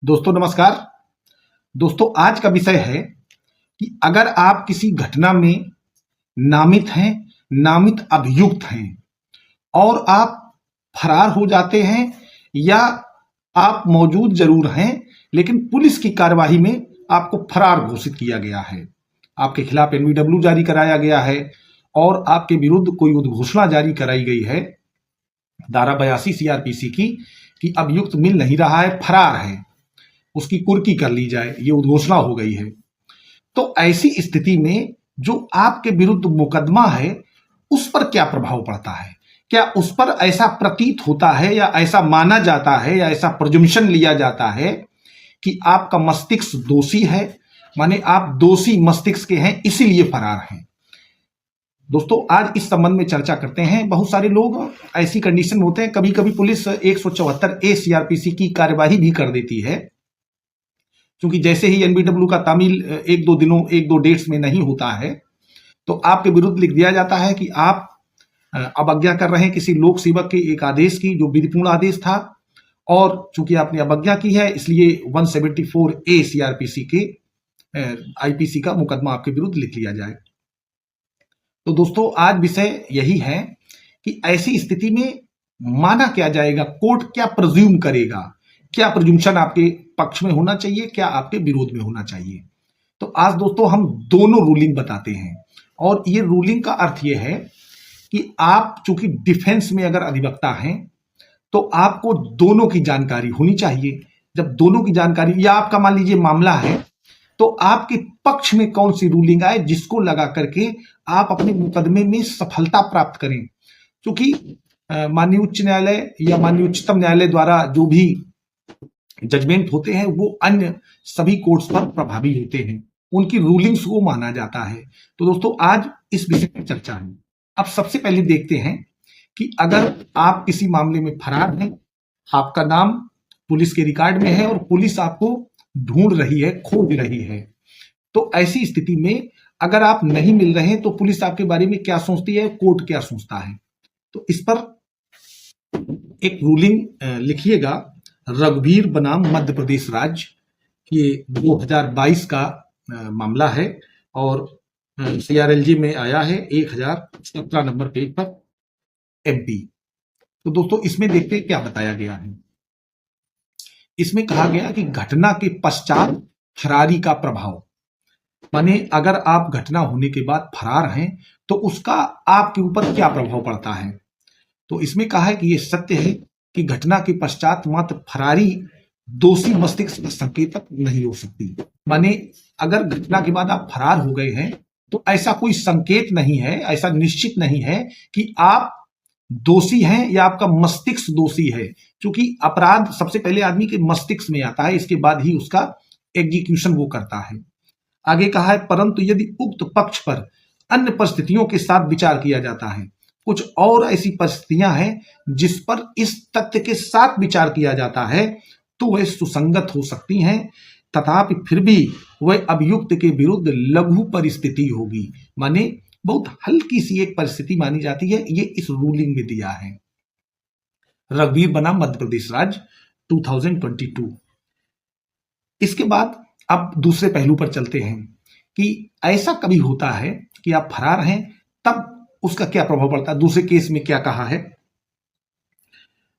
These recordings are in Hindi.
दोस्तों नमस्कार। दोस्तों आज का विषय है कि अगर आप किसी घटना में नामित हैं, नामित अभियुक्त हैं और आप फरार हो जाते हैं या आप मौजूद जरूर हैं लेकिन पुलिस की कार्यवाही में आपको फरार घोषित किया गया है, आपके खिलाफ एनवीडब्ल्यू जारी कराया गया है और आपके विरुद्ध कोई उद्घोषणा जारी कराई गई है धारा 82 सीआरपीसी की कि अभियुक्त मिल नहीं रहा है, फरार है, उसकी कुर्की कर ली जाए, ये उद्घोषणा हो गई है। तो ऐसी स्थिति में जो आपके विरुद्ध मुकदमा है उस पर क्या प्रभाव पड़ता है? क्या उस पर ऐसा प्रतीत होता है या ऐसा माना जाता है या ऐसा प्रिजम्पशन लिया जाता है कि आपका मस्तिष्क दोषी है, माने आप दोषी मस्तिष्क के हैं इसीलिए फरार हैं? दोस्तों आज इस संबंध में चर्चा करते हैं। बहुत सारे लोग ऐसी कंडीशन होते हैं, कभी कभी पुलिस 174A सीआरपीसी की कार्यवाही भी कर देती है, क्योंकि जैसे ही एनबीडब्ल्यू का तामील एक दो डेट्स में नहीं होता है तो आपके विरुद्ध लिख दिया जाता है कि आप अवज्ञा कर रहे हैं किसी लोक सेवक के एक आदेश की जो विधिपूर्ण आदेश था, और चूंकि आपने अवज्ञा की है इसलिए 174A सीआरपीसी के आईपीसी का मुकदमा आपके विरुद्ध लिख लिया जाए। तो दोस्तों आज विषय यही है कि ऐसी स्थिति में माना क्या जाएगा, कोर्ट क्या प्रिज्यूम करेगा, क्या प्रिजम्पशन आपके पक्ष में होना चाहिए, क्या आपके विरोध में होना चाहिए। तो आज दोस्तों हम दोनों रूलिंग बताते हैं और ये रूलिंग का अर्थ ये है कि आप चूंकि डिफेंस में अगर अधिवक्ता हैं तो आपको दोनों की जानकारी होनी चाहिए। जब दोनों की जानकारी, या आपका मान लीजिए मामला है तो आपके पक्ष में कौन सी रूलिंग आए जिसको लगा करके आप अपने मुकदमे में सफलता प्राप्त करें। क्योंकि माननीय उच्च न्यायालय या माननीय उच्चतम न्यायालय द्वारा जो भी जजमेंट होते हैं वो अन्य सभी कोर्ट्स पर प्रभावी होते हैं, उनकी रूलिंग्स को माना जाता है। तो दोस्तों आज इस विषय पर चर्चा है। अब सबसे पहले देखते हैं कि अगर आप किसी मामले में फरार हैं, आपका नाम पुलिस के रिकॉर्ड में है और पुलिस आपको ढूंढ रही है, खोज रही है, तो ऐसी स्थिति में अगर आप नहीं मिल रहे हैं तो पुलिस आपके बारे में क्या सोचती है, कोर्ट क्या सोचता है। तो इस पर एक रूलिंग लिखिएगा। रघुवीर बनाम मध्य प्रदेश राज्य, ये 2022 का मामला है और सीआरएलजी में आया है 1017 नंबर पेज पर एमपी। तो दोस्तों इसमें देखते हैं क्या बताया गया है। इसमें कहा गया कि घटना के पश्चात फरारी का प्रभाव, माने अगर आप घटना होने के बाद फरार हैं तो उसका आपके ऊपर क्या प्रभाव पड़ता है। तो इसमें कहा है कि यह सत्य है कि घटना के पश्चात मात्र फरारी दोषी मस्तिष्क का संकेतक नहीं हो सकती। माने अगर घटना के बाद आप फरार हो गए हैं तो ऐसा कोई संकेत नहीं है, ऐसा निश्चित नहीं है कि आप दोषी हैं या आपका मस्तिष्क दोषी है, क्योंकि अपराध सबसे पहले आदमी के मस्तिष्क में आता है, इसके बाद ही उसका एग्जीक्यूशन वो करता है। आगे कहा है परंतु यदि उक्त पक्ष पर अन्य परिस्थितियों के साथ विचार किया जाता है, कुछ और ऐसी परिस्थितियां हैं जिस पर इस तथ्य के साथ विचार किया जाता है तो वह सुसंगत हो सकती हैं, तथापि फिर भी वह अभियुक्त के विरुद्ध लघु परिस्थिति होगी। माने बहुत हल्की सी एक परिस्थिति मानी जाती है, ये इस रूलिंग में दिया है। रघुवीर बनाम मध्य प्रदेश राज्य 2022। इसके बाद अब दूसरे पहलू पर चलते हैं कि ऐसा कभी होता है कि आप फरार हैं तब उसका क्या प्रभाव पड़ता है। दूसरे केस में क्या कहा है,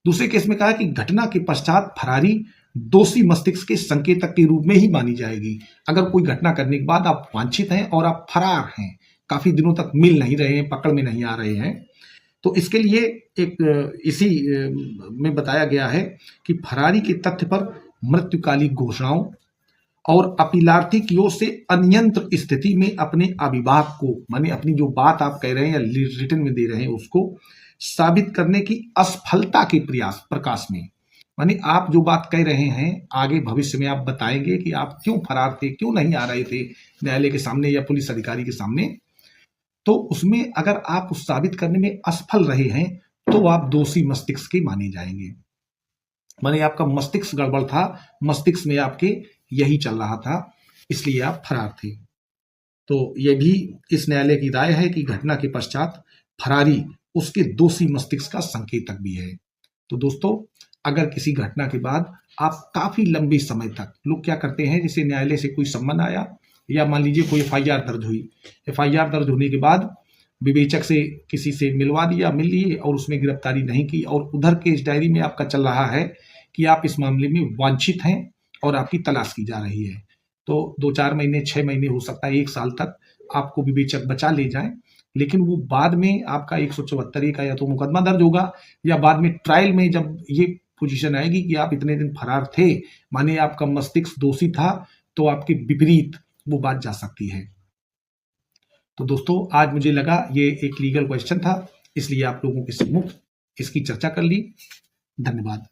दूसरे केस में कहा कि घटना के पश्चात फरारी दोषी मस्तिष्क के संकेतक के रूप में ही मानी जाएगी। अगर कोई घटना करने के बाद आप वांछित हैं और आप फरार हैं, काफी दिनों तक मिल नहीं रहे हैं, पकड़ में नहीं आ रहे हैं, तो इसके लिए एक इसी में बताया गया है कि फरारी के तथ्य पर मृत्युकालिक घोषणाओं और अपीलार्थी की ओर से अनियंत्रित स्थिति में अपने अभिभावक को, माने अपनी जो बात आप कह रहे हैं या रिटर्न में दे रहे हैं उसको साबित करने की असफलता के प्रकाश में, माने आप जो बात कह रहे हैं आगे भविष्य में आप बताएंगे कि आप क्यों फरार थे, क्यों नहीं आ रहे थे न्यायालय के सामने या पुलिस अधिकारी के सामने, तो उसमें अगर आप उस साबित करने में असफल रहे हैं तो आप दोषी मस्तिष्क के माने जाएंगे। माने आपका मस्तिष्क गड़बड़ था, मस्तिष्क में आपके यही चल रहा था, इसलिए आप फरार थे। तो यह भी इस न्यायालय की राय है कि घटना के पश्चात फरारी उसके दोषी मस्तिष्क का संकेतक भी है। तो दोस्तों अगर किसी घटना के बाद आप काफी लंबे समय तक, लोग क्या करते हैं, जैसे न्यायालय से कोई सम्मन आया या मान लीजिए कोई एफआईआर दर्ज हुई, एफआईआर दर्ज होने के बाद विवेचक से किसी से मिलवा दिया, मिल लिए और उसमें गिरफ्तारी नहीं की, और उधर केस डायरी में आपका चल रहा है कि आप इस मामले में वांछित हैं और आपकी तलाश की जा रही है, तो 2-4 महीने, 6 महीने, हो सकता है 1 साल तक आपको विवेचक बचा ले जाएं, लेकिन वो बाद में आपका 174 का या तो मुकदमा दर्ज होगा या बाद में ट्रायल में जब ये पोजीशन आएगी कि आप इतने दिन फरार थे, माने आपका मस्तिष्क दोषी था, तो आपके विपरीत वो बात जा सकती है। तो दोस्तों, आज मुझे लगा ये एक लीगल क्वेश्चन था, इसलिए आप लोगों के सम्मुख इसकी चर्चा कर ली। धन्यवाद।